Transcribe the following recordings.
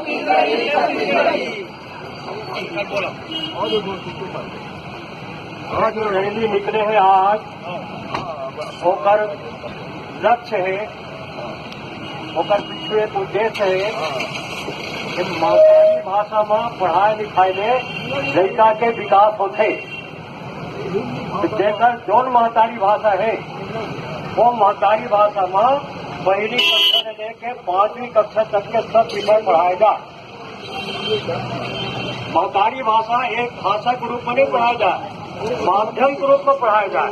आज जो रैली निकले हैं आज होकर लक्ष्य है, होकर पीछे एक उद्देश्य है कि मातारी भाषा में पढ़ाई लिखाई में लड़का के विकास होते। जेकर जौन मातारी भाषा है वो मातारी भाषा में पहली कक्षा से लेकर 5वीं कक्षा तक के सब विषय पढ़ाएगा। मातारी भाषा एक भाषा के रूप में नहीं पढ़ाया जाए, माध्यम के रूप में पढ़ाया जाए।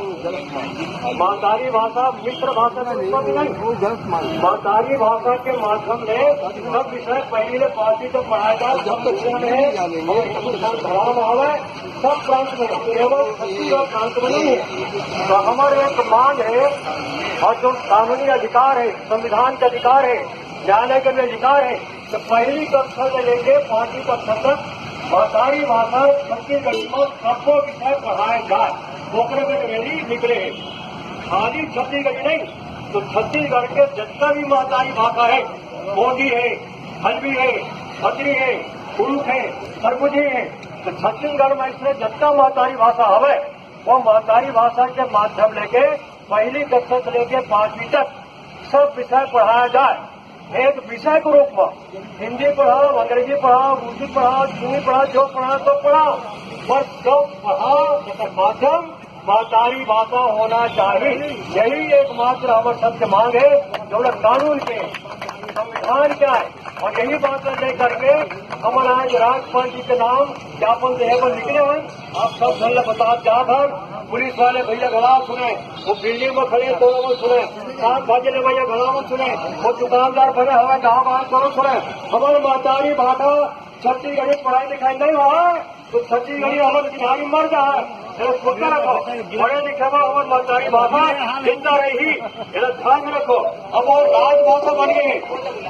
मातारी भाषा मित्र भाषा के रूप में नहीं, मातारी भाषा के माध्यम में सब विषय पहली से 5वीं तक पढ़ाया जाए। सब विषय में धराव आवे सब प्रांत में, केवल छत्तीसगढ़ प्रांत में नहीं है। तो हमारे एक मांग है और जो कानूनी अधिकार है, संविधान के अधिकार है, न्यायालय के भी अधिकार है, तो पहली कक्षा से लेकर 5वीं कक्षा तक मातारी भाषा छत्तीसगढ़ी में सबको विषय पढ़ाया जाए। पोखरे में रैली निकले हैं, खाली छत्तीसगढ़ी नहीं तो छत्तीसगढ़ के जितना भी मातारी भाषा है, मोदी है, हल्बी है, खत्री है, कुरुख है, सरगुजी है, तो छत्तीसगढ़ में इसमें जितना मातारी भाषा है वो मातारी भाषा के माध्यम लेके पहली कक्षा से लेके 5वीं तक सब विषय पढ़ाया जाए। एक विषय के रूप में हिंदी पढ़ाओ, अंग्रेजी पढ़ाओ, रूसी पढ़ाओ, चीनी पढ़ाओ, जो पढ़ाओ तो पढ़ाओ, पर सब पढ़ाओ माध्यम मातारी भाषा होना चाहिए। यही एकमात्र हमारे सबसे मांग है, जो कानून के संविधान क्या है, और यही बात लेकर के हमारा आज राज्यपाल जी के नाम ज्ञापन देने पर निकले हैं। आप सब धन्य बता जाकर पुलिस वाले भैया घड़ा सुने, वो बिल्डिंग में खड़े तो लोग सुने, 7 बजे भैया घड़ा में सुने, वो दुकानदार भरे हवा जहाँ बाहर करो सुने। हमारे मातारी भाषा छत्तीसगढ़ी पढ़ाई लिखाई नहीं हुआ तो छत्तीसगढ़ी हमारे बिहारी मर जाए। सोचा रखो, पढ़े लिखे में हमारी मातारी भाषा जिंदा रही, ध्यान में रखो। अब वो राजभाषा बन गई,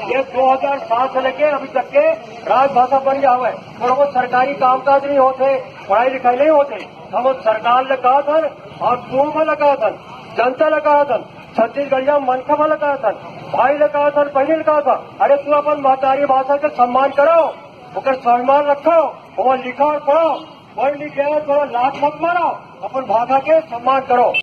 ये 2007 से लेके अभी तक के राजभाषा बन गया हुआ है। और वो सरकारी कामकाज नहीं होते, पढ़ाई लिखाई नहीं होते। हम सरकार ने कहा था और स्कूल में लगा था, जनता ने कहा था, छत्तीसगढ़िया मनखा में लगा था, भाई ने कहा था, बहनी ने कहा था, अरे तू अपन मातारी भाषा के सम्मान करो, उसका सम्मान रखो, वो लिखो और पढ़ो, कोई लिखे थोड़ा लात मत मारो, अपन भाषा के सम्मान करो।